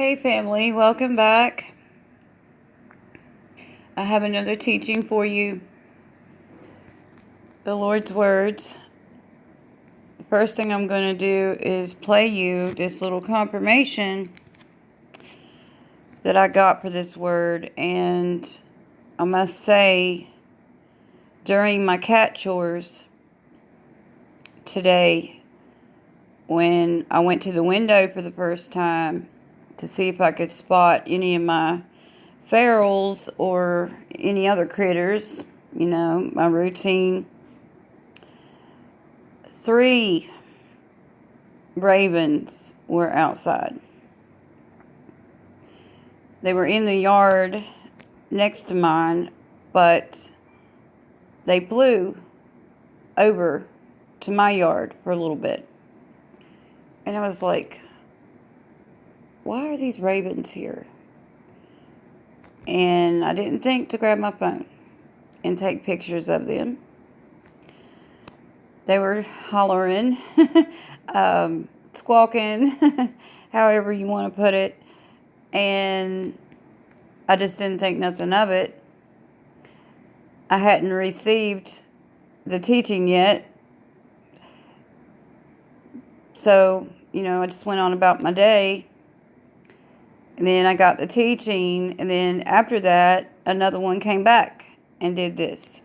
Hey family, welcome back. I have another teaching for you. The Lord's words. The first thing I'm going to do is play you this little confirmation that I got for this word. And I must say, during my cat chores today, when I went to the window for the first time to see if I could spot any of my ferals or any other critters, my routine, 3 ravens were outside. They were in the yard next to mine, but they flew over to my yard for a little bit. And I was like, why are these ravens here? And I didn't think to grab my phone and take pictures of them. They were hollering, squawking, however you want to put it. And I just didn't think nothing of it. I hadn't received the teaching yet. So, I just went on about my day. And then I got the teaching. And then after that, another one came back and did this.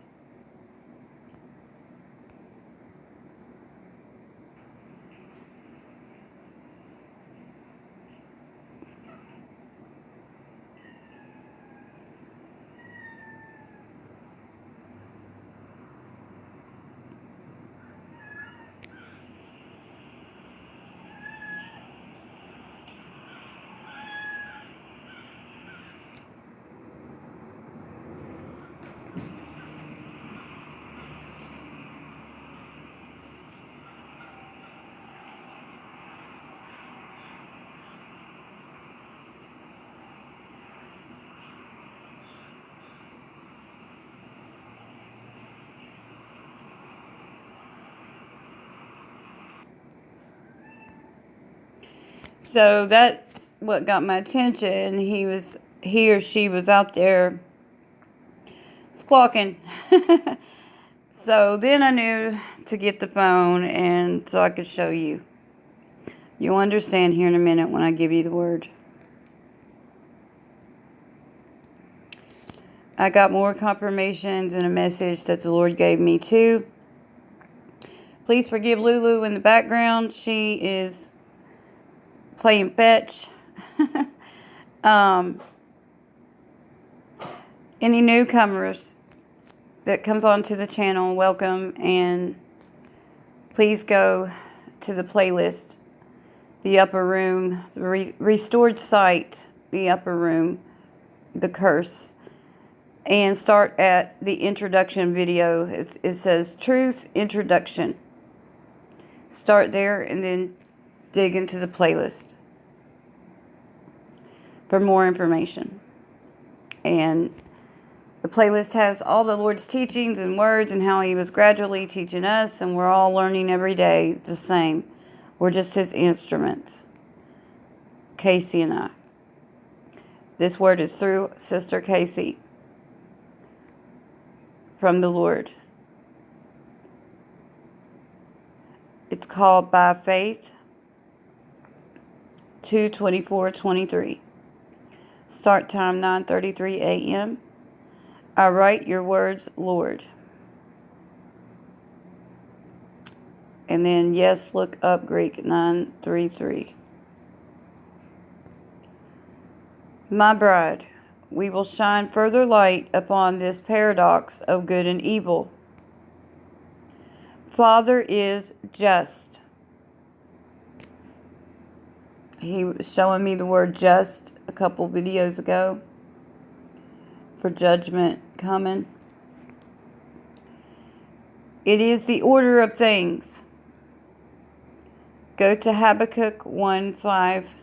So that's what got my attention. He or she was out there squawking. So then I knew to get the phone and so I could show you. You'll understand here in a minute when I give you the word. I got more confirmations and a message that the Lord gave me too. Please forgive Lulu in the background. She is playing fetch. Any newcomers that comes onto the channel, welcome, and please go to the playlist, the upper room, the restored sight, the upper room, the curse, and start at the introduction video. It says Truth Introduction. Start there and then dig into the playlist for more information. And the playlist has all the Lord's teachings and words and how He was gradually teaching us, and we're all learning every day the same. We're just His instruments, Casey and I. This word is through Sister Casey from the Lord. It's called By Faith, 2/24/23. Start time 9:33 a.m. I write your words, Lord. And then, yes, look up Greek 933. My bride, we will shine further light upon this paradox of good and evil. Father is just. He was showing me the word just a couple videos ago for judgment coming. It is the order of things. Go to Habakkuk 1:5.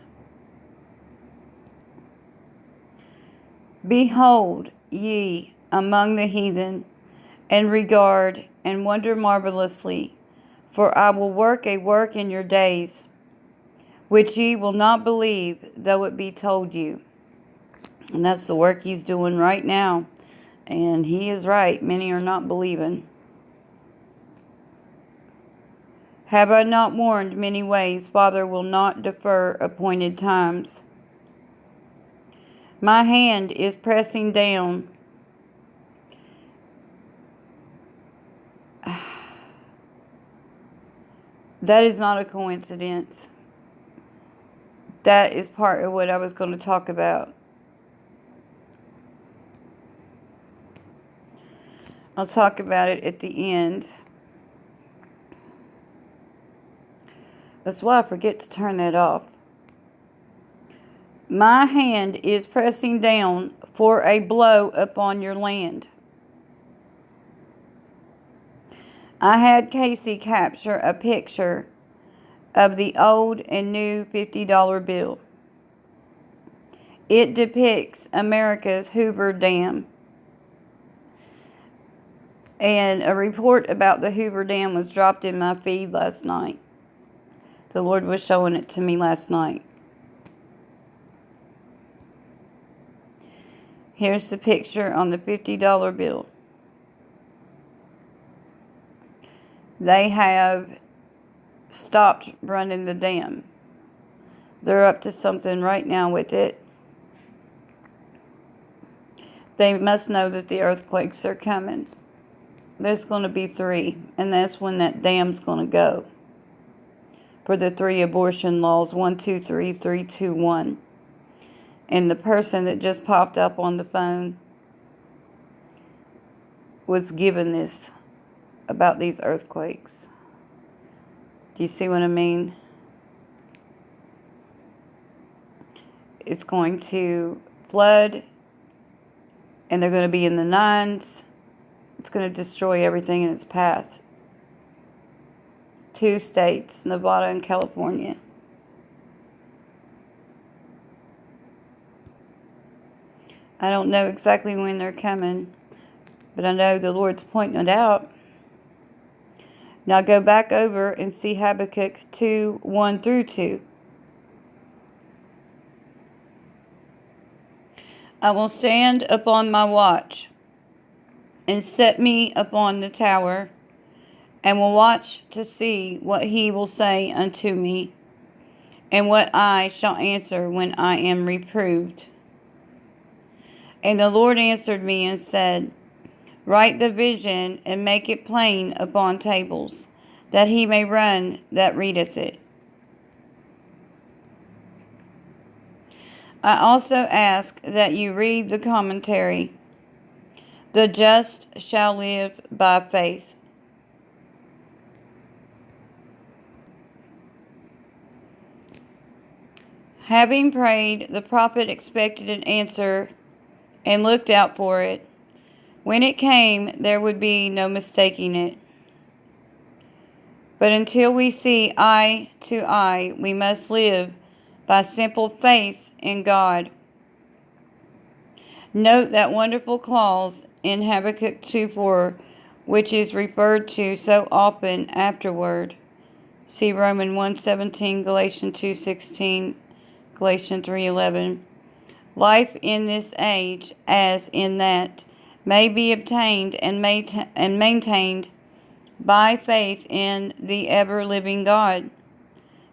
Behold ye among the heathen, and regard and wonder marvelously, for I will work a work in your days, which ye will not believe, though it be told you. And that's the work he's doing right now. And he is right. Many are not believing. Have I not warned many ways? Father will not defer appointed times. My hand is pressing down. That is not a coincidence. That is part of what I was going to talk about. I'll talk about it at the end. That's why I forget to turn that off. My hand is pressing down for a blow upon your land. I had Casey capture a picture of the old and new $50 bill. It depicts America's Hoover Dam. And a report about the Hoover Dam was dropped in my feed last night. The Lord was showing it to me last night. Here's the picture on the $50 bill. They have stopped running the dam. They're up to something right now with it. They must know that the earthquakes are coming. There's going to be 3, and that's when that dam's going to go. For the 3 abortion laws, 1, 2, 3, 3, 2, 1. And the person that just popped up on the phone was given this about these earthquakes. Do you see what I mean? It's going to flood, and they're going to be in the 9s. It's going to destroy everything in its path. 2 states, Nevada and California. I don't know exactly when they're coming, but I know the Lord's pointing it out. Now go back over and see Habakkuk 2, 1 through 2. I will stand upon my watch and set me upon the tower, and will watch to see what he will say unto me, and what I shall answer when I am reproved. And the Lord answered me and said, Write the vision and make it plain upon tables, that he may run that readeth it. I also ask that you read the commentary. The just shall live by faith. Having prayed, the prophet expected an answer and looked out for it. When it came, there would be no mistaking it. But until we see eye to eye, we must live by simple faith in God. Note that wonderful clause in Habakkuk 2:4, which is referred to so often afterward. See Romans 1:17, Galatians 2:16, Galatians 3:11. Life in this age, as in that, may be obtained and maintained by faith in the ever-living God.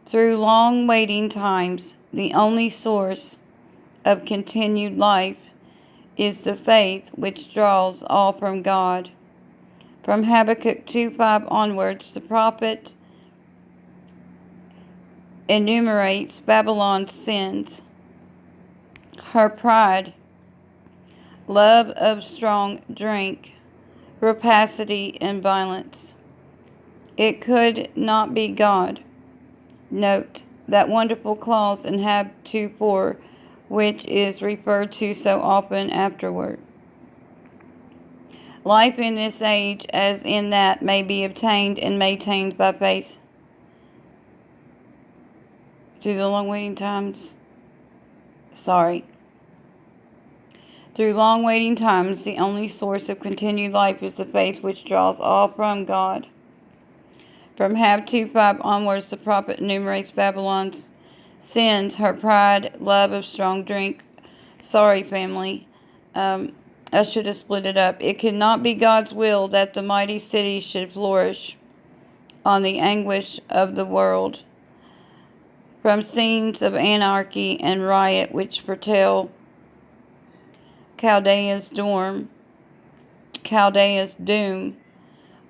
Through long waiting times, the only source of continued life is the faith which draws all from God. From Habakkuk 2:5 onwards, the prophet enumerates Babylon's sins, her pride, love of strong drink, rapacity, and violence. It could not be God. Note that wonderful clause in Hab 2:4, which is referred to so often afterward. Life in this age, as in that, may be obtained and maintained by faith. Through the long waiting times. Through long waiting times, the only source of continued life is the faith which draws all from God. From Hab 2:5 onwards, the prophet enumerates Babylon's sins, her pride, love of strong drink. Sorry, family. I should have split it up. It cannot be God's will that the mighty city should flourish on the anguish of the world, from scenes of anarchy and riot which foretell Chaldea's doom,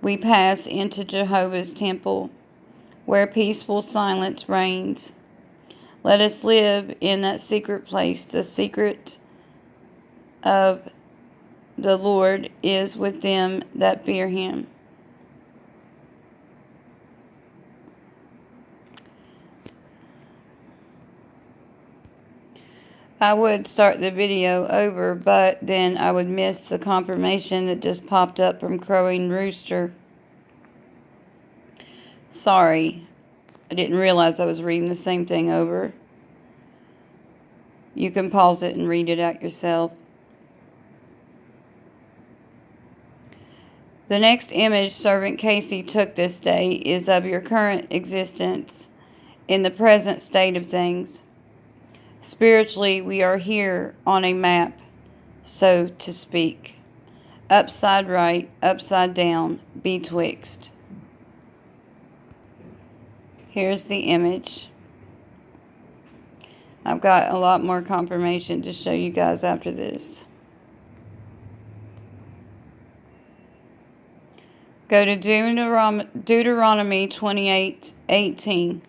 we pass into Jehovah's temple, where peaceful silence reigns. Let us live in that secret place. The secret of the Lord is with them that fear him. I would start the video over, but then I would miss the confirmation that just popped up from Crowing Rooster. Sorry, I didn't realize I was reading the same thing over. You can pause it and read it out yourself. The next image Servant Casey took this day is of your current existence in the present state of things. Spiritually, we are here on a map, so to speak. Upside right, upside down, betwixt. Here's the image. I've got a lot more confirmation to show you guys after this. Go to Deuteronomy 28:18.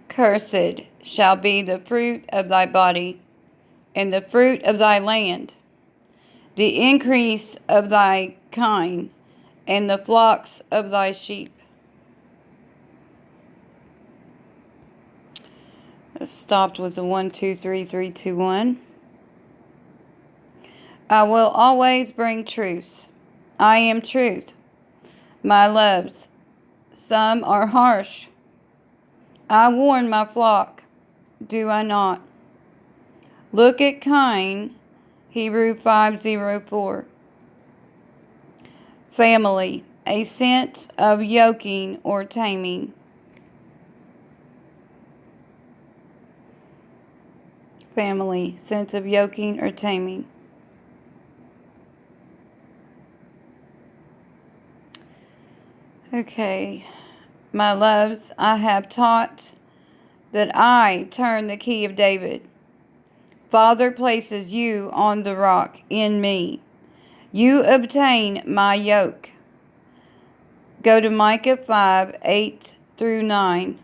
Cursed shall be the fruit of thy body, and the fruit of thy land, the increase of thy kine, and the flocks of thy sheep. It stopped with the 1, 2, 3, 3, 2, 1. I will always bring truce. I am truth. My loves, some are harsh. I warn my flock, do I not? Look at Cain, Hebrew 5:04. Family, a sense of yoking or taming. Family, sense of yoking or taming. Okay. My loves, I have taught that I turn the key of David. Father places you on the rock in me. You obtain my yoke. Go to Micah 5:8-9.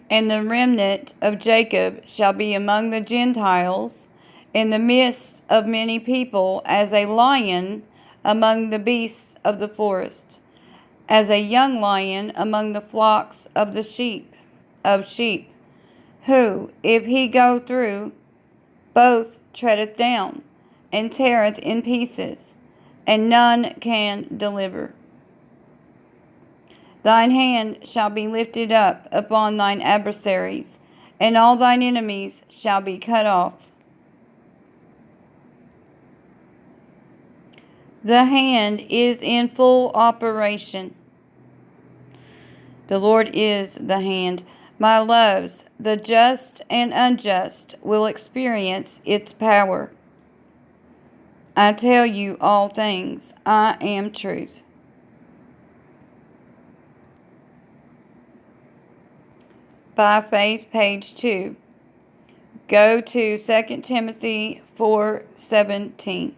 And the remnant of Jacob shall be among the Gentiles, in the midst of many people, as a lion among the beasts of the forest, as a young lion among the flocks of the sheep, who, if he go through, both treadeth down, and teareth in pieces, and none can deliver. Thine hand shall be lifted up upon thine adversaries, and all thine enemies shall be cut off. The hand is in full operation. The Lord is the hand. My loves, the just and unjust will experience its power. I tell you all things. I am truth. By faith, page 2. Go to 2 Timothy 4:17.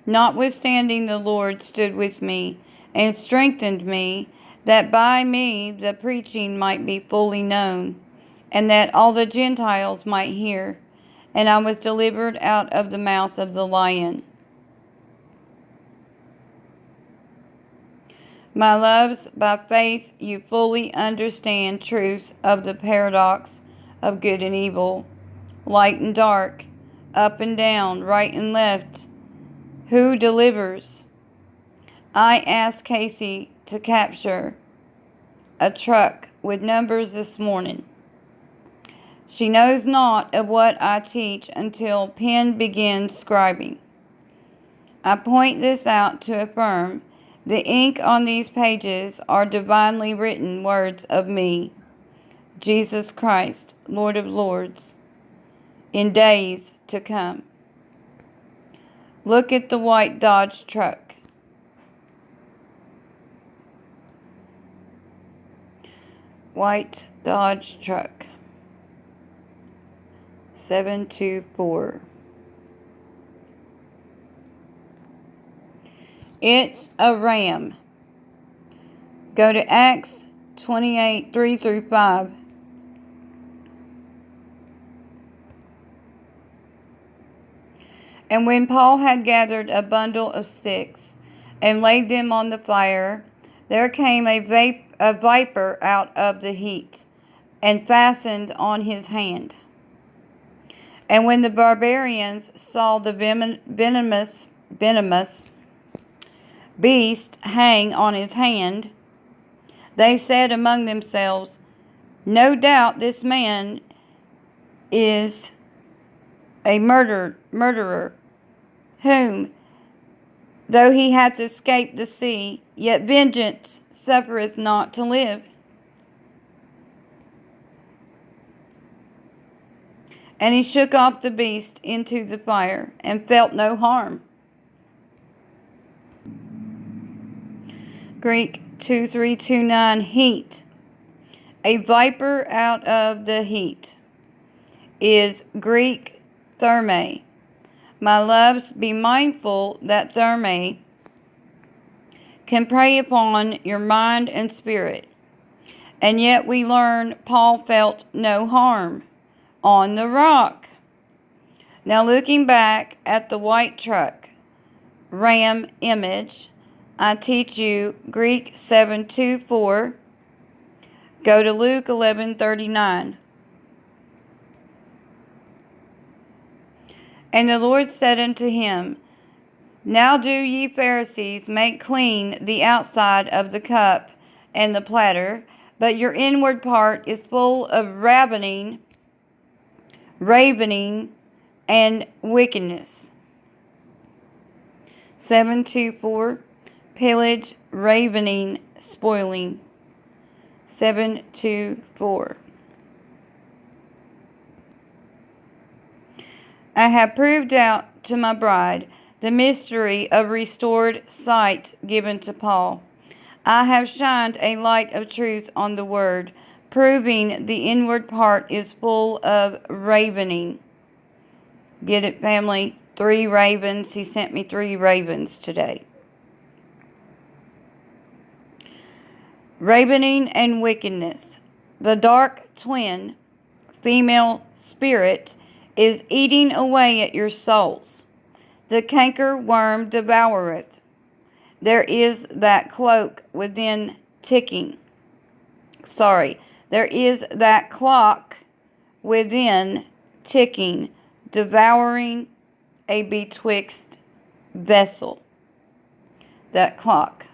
Notwithstanding, the Lord stood with me and strengthened me, that by me the preaching might be fully known, and that all the Gentiles might hear. And I was delivered out of the mouth of the lion. My loves, by faith you fully understand truth of the paradox of good and evil, light and dark, up and down, right and left. Who delivers? I asked Casey to capture a truck with numbers this morning. She knows not of what I teach until pen begins scribing. I point this out to affirm the ink on these pages are divinely written words of me, Jesus Christ, Lord of Lords, in days to come. Look at the white Dodge truck. White Dodge truck. 724. It's a ram. Go to Acts 28, 3 through 5. And when Paul had gathered a bundle of sticks and laid them on the fire, there came a viper out of the heat and fastened on his hand. And when the barbarians saw the venomous beast hang on his hand, they said among themselves, "No doubt this man is a murderer, whom, though he hath escaped the sea, yet vengeance suffereth not to live." And he shook off the beast into the fire, and felt no harm. Greek 2329, heat. A viper out of the heat is Greek therme. My loves, be mindful that therme can prey upon your mind and spirit. And yet we learn Paul felt no harm on the rock. Now looking back at the white truck, ram image, I teach you Greek 724. Go to Luke 11:39. And the Lord said unto him, Now do ye Pharisees make clean the outside of the cup and the platter, but your inward part is full of ravening, and wickedness. 724. Pillage, ravening, spoiling. 724. I have proved out to my bride the mystery of restored sight given to Paul. I have shined a light of truth on the word, proving the inward part is full of ravening. Get it, family? 3 ravens. He sent me 3 ravens today. Ravening and wickedness. The dark twin, female spirit, is eating away at your souls. The canker worm devoureth. There is that cloak within ticking. There is that clock within ticking, devouring a betwixt vessel. That clock.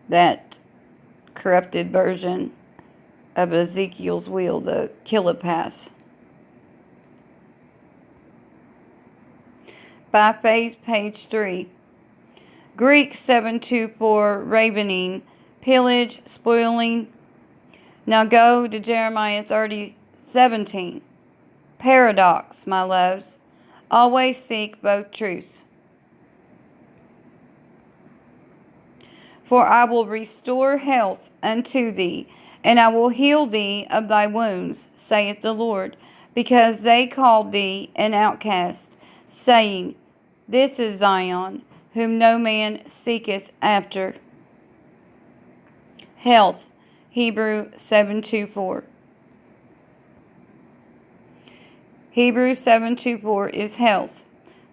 That corrupted version of Ezekiel's wheel, the kilopath. By faith, page 3. Greek 724, ravening, pillage, spoiling. Now go to Jeremiah 30:17. Paradox, my loves. Always seek both truths. For I will restore health unto thee, and I will heal thee of thy wounds, saith the Lord, because they called thee an outcast, saying, This is Zion, whom no man seeketh after. Health, Hebrew 724. Hebrew 724 is health.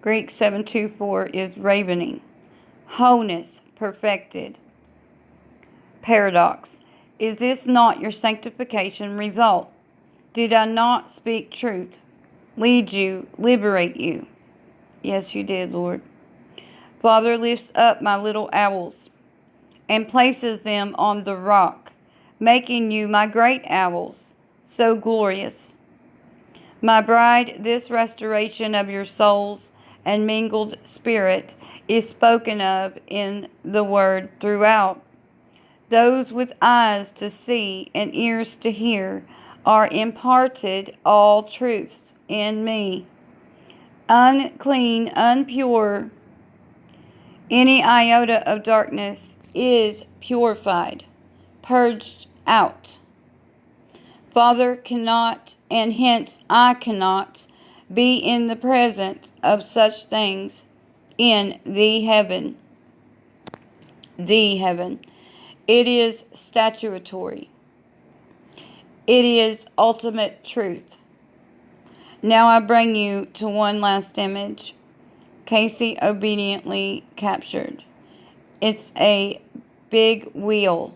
Greek 724 is ravening. Wholeness, perfected. Paradox. Is this not your sanctification result? Did I not speak truth, lead you, liberate you? Yes, you did, Lord. Father lifts up my little owls and places them on the rock, making you my great owls, so glorious. My bride, this restoration of your souls and mingled spirit is spoken of in the word throughout. Those with eyes to see and ears to hear are imparted all truths in me. Unclean, impure, any iota of darkness is purified, purged out. Father cannot, and hence I cannot, be in the presence of such things in the heaven. The heaven. It is statutory. It is ultimate truth. Now I bring you to one last image. Casey obediently captured. It's a big wheel.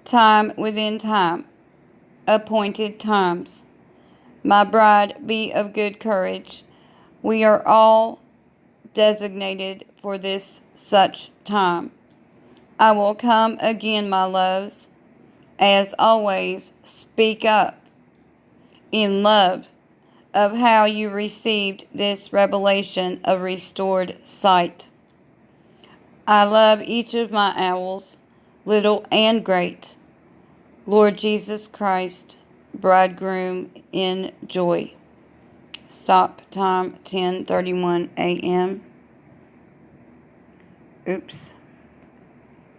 Time within time. Appointed times. My bride, be of good courage. We are all designated for this such time. I will come again, my loves. As always, speak up in love of how you received this revelation of restored sight. I love each of my owls, little and great. Lord Jesus Christ, bridegroom in joy. Stop time 10:31 a.m. Oops.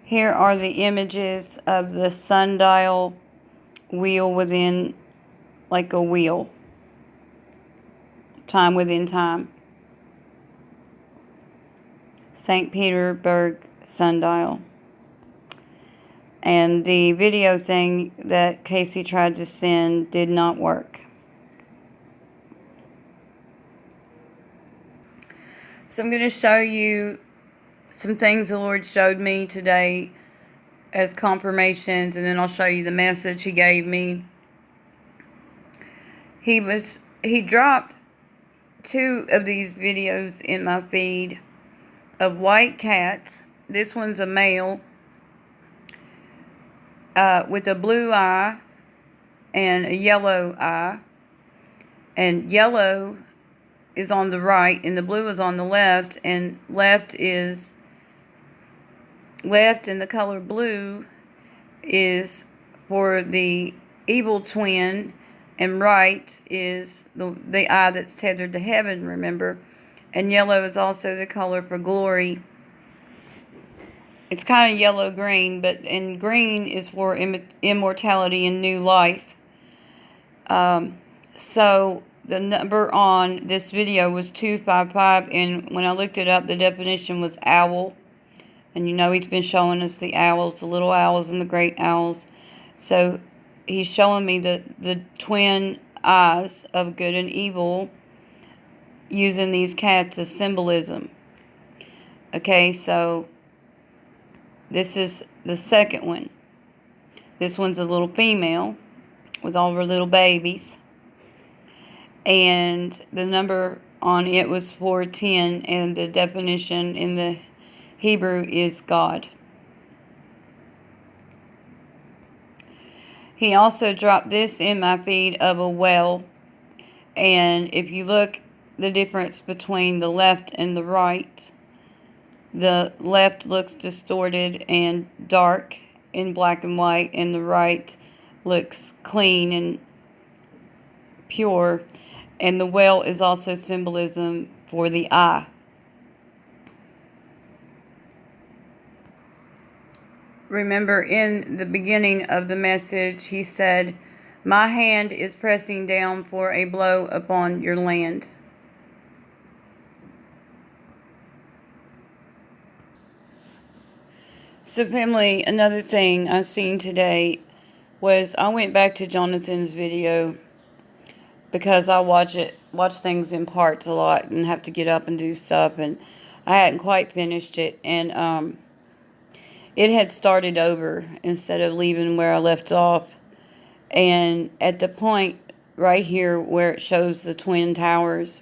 Here are the images of the sundial wheel within, like a wheel. Time within time. St. Petersburg sundial. And the video thing that Casey tried to send did not work. So I'm going to show you some things the Lord showed me today as confirmations, and then I'll show you the message He gave me. He dropped 2 of these videos in my feed of white cats. This one's a male with a blue eye and a yellow eye, and yellow is on the right and the blue is on the left, and left and the color blue is for the evil twin, and right is the eye that's tethered to heaven, remember, and yellow is also the color for glory. It's kind of yellow-green, and green is for immortality and new life. So the number on this video was 255, and when I looked it up, the definition was owl. And you know He's been showing us the owls, the little owls and the great owls. So He's showing me the twin eyes of good and evil using these cats as symbolism. Okay, so this is the second one. This one's a little female with all her little babies. And the number on it was 410, and the definition in the Hebrew is God. He also dropped this in my feed of a well. And if you look the difference between the left and the right, the left looks distorted and dark in black and white, and the right looks clean and pure. And the well is also symbolism for the eye. Remember, in the beginning of the message, He said, "My hand is pressing down for a blow upon your land." So family, another thing I seen today was I went back to Jonathan's video because I watch things in parts a lot and have to get up and do stuff, and I hadn't quite finished it, and it had started over instead of leaving where I left off. And at the point right here where it shows the twin towers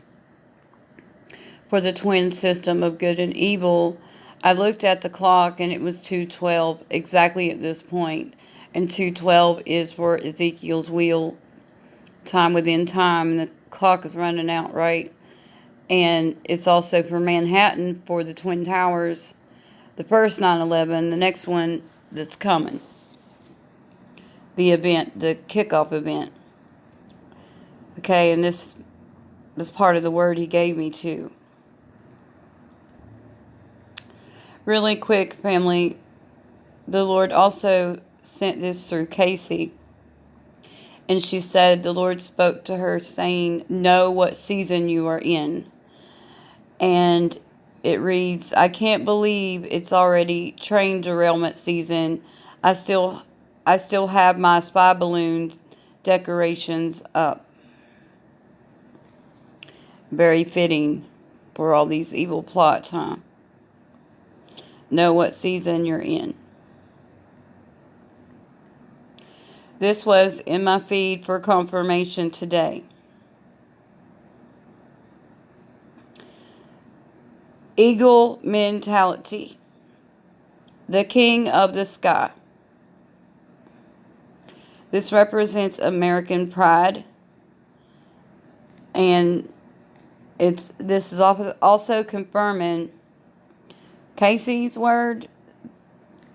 for the twin system of good and evil, I looked at the clock and it was 2:12 exactly at this point. And 2:12 is for Ezekiel's wheel, time within time, and the clock is running out right And it's also for Manhattan for the Twin Towers. The first 9/11, the next one that's coming. The event, the kickoff event. Okay, and this was part of the word he gave me too. Really quick, family, the Lord also sent this through Casey. And she said the Lord spoke to her saying, know what season you are in. And it reads, I can't believe it's already train derailment season. I still have my spy balloon decorations up. Very fitting for all these evil plots, huh? Know what season you're in. This was in my feed for confirmation today. Eagle mentality. The king of the sky. This represents American pride. And this is also confirming Casey's word,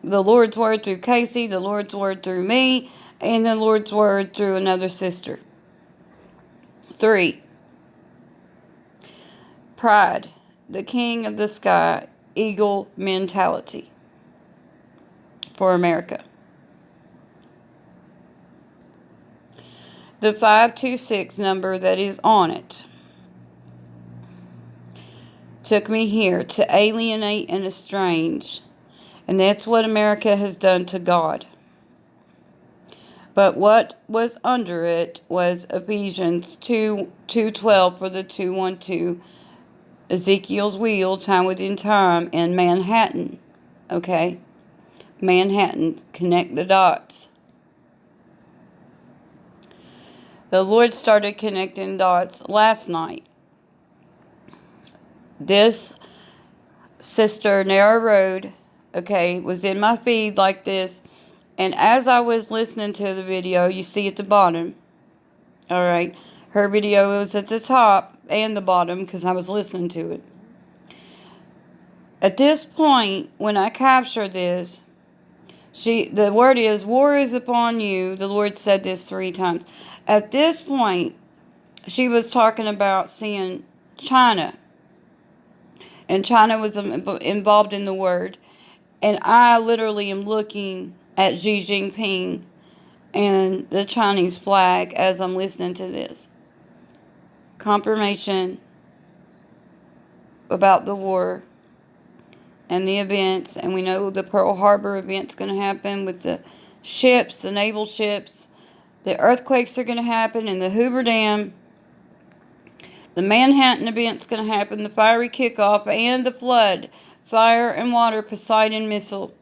the Lord's word through Casey, the Lord's word through me, and the Lord's word through another sister. 3. Pride, the king of the sky, eagle mentality for America. The 526 number that is on it took me here to alienate and estrange. And that's what America has done to God. But what was under it was Ephesians 2:12 for the 212, Ezekiel's wheel, time within time, and Manhattan. Okay? Manhattan. Connect the dots. The Lord started connecting dots last night. This sister, Narrow Road, okay, was in my feed like this. And as I was listening to the video, you see at the bottom, all right, her video was at the top and the bottom because I was listening to it. At this point, when I capture this, the word is, war is upon you. The Lord said this 3 times. At this point, she was talking about seeing China. And China was involved in the word. And I literally am looking at Xi Jinping and the Chinese flag as I'm listening to this. Confirmation about the war and the events. And we know the Pearl Harbor event's going to happen with the ships, the naval ships. The earthquakes are going to happen in the Hoover Dam. The Manhattan event's going to happen, the fiery kickoff, and the flood, fire and water, Poseidon missile.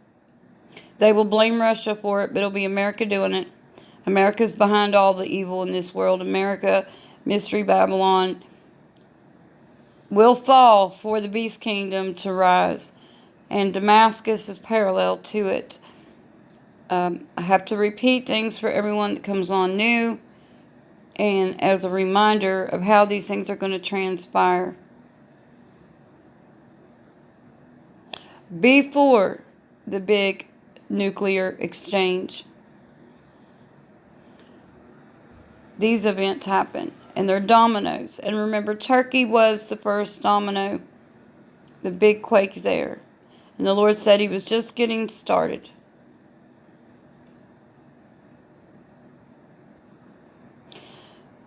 They will blame Russia for it, but it'll be America doing it. America's behind all the evil in this world. America, Mystery Babylon, will fall for the beast kingdom to rise. And Damascus is parallel to it. I have to repeat things for everyone that comes on new, and as a reminder of how these things are going to transpire. Before the big nuclear exchange, these events happen, and they're dominoes. And remember, Turkey was the first domino, the big quake there. And the Lord said he was just getting started.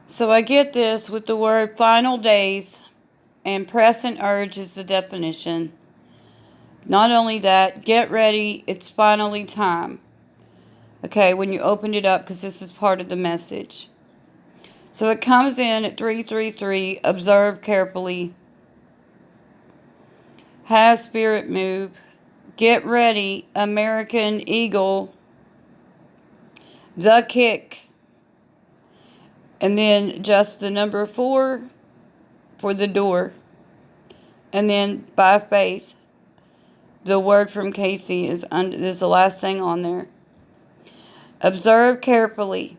So I get this with the word final days, and press and urge is the definition. Not only that, get ready, it's finally time. Okay, when you opened it up, because this is part of the message. So it comes in at 333, observe carefully. Has spirit move. Get ready, American Eagle. The kick. And then just the number 4 for the door. And then by faith. The word from Casey is the last thing on there. Observe carefully.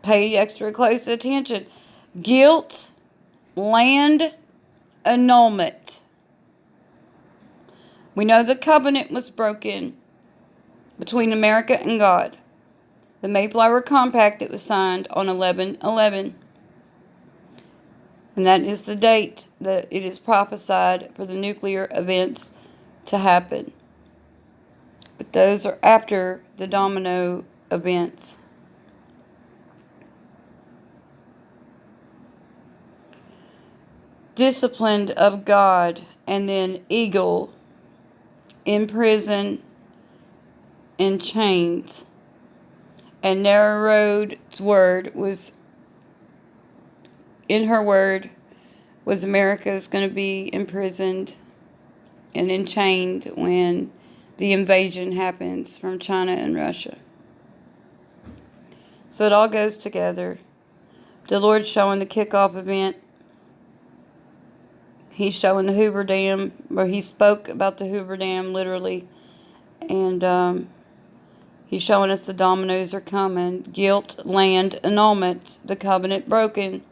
Pay extra close attention. Guilt, land annulment. We know the covenant was broken between America and God. The Mayflower Compact that was signed on 11/11. And that is the date that it is prophesied for the nuclear events to happen. But those are after the domino events. Disciplined of God, and then eagle, in prison, in chains. And Narrow Road's word was, in her word, was America is going to be imprisoned and enchained when the invasion happens from China and Russia. So it all goes together. The Lord's showing the kickoff event. He's showing the Hoover Dam, where he spoke about the Hoover Dam literally. And he's showing us the dominoes are coming. Guilt, land, annulment, the covenant broken,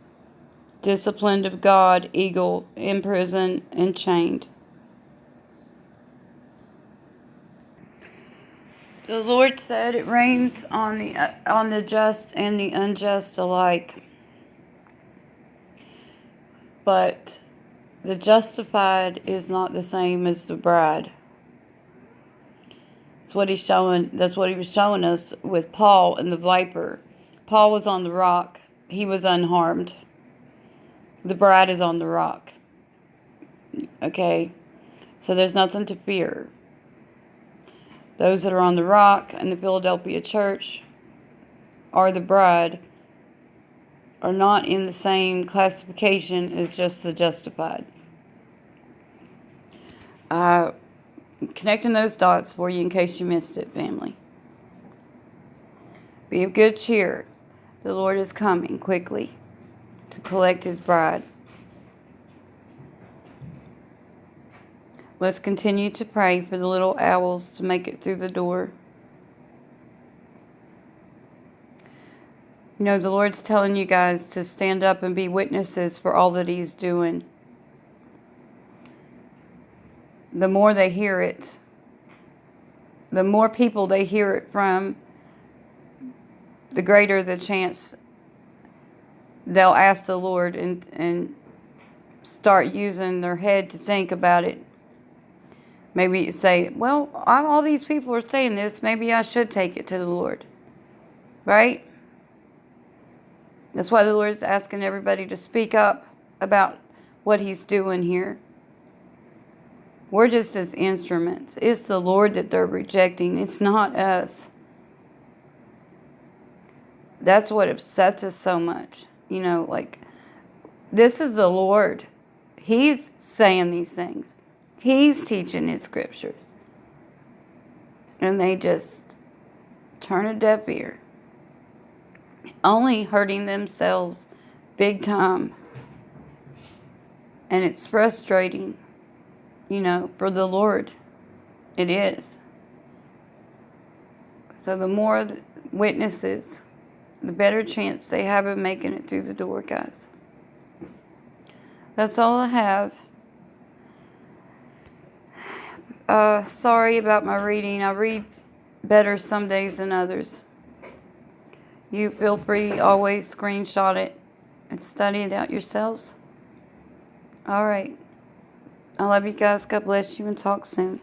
disciplined of God, eagle, in prison, and chained. The Lord said it rains on the just and the unjust alike. But the justified is not the same as the bride. That's what he was showing us with Paul and the viper. Paul was on the rock. He was unharmed. The bride is on the rock. Okay? So there's nothing to fear. Those that are on the rock and the Philadelphia church are the bride, are not in the same classification as just the justified. Connecting those dots for you in case you missed it, family. Be of good cheer. The Lord is coming quickly to collect his bride. Let's continue to pray for the little owls to make it through the door. You know, the Lord's telling you guys to stand up and be witnesses for all that he's doing. The more they hear it, the more people they hear it from, the greater the chance they'll ask the Lord and start using their head to think about it. Maybe say, well, all these people are saying this. Maybe I should take it to the Lord. Right? That's why the Lord's asking everybody to speak up about what he's doing here. We're just his instruments. It's the Lord that they're rejecting. It's not us. That's what upsets us so much. You know, like, this is the Lord. He's saying these things. He's teaching his scriptures. And they just turn a deaf ear. Only hurting themselves big time. And it's frustrating, you know, for the Lord. It is. So the more witnesses, the better chance they have of making it through the door, guys. That's all I have. Sorry about my reading. I read better some days than others. You feel free, always screenshot it and study it out yourselves. All right. I love you guys. God bless you, and talk soon.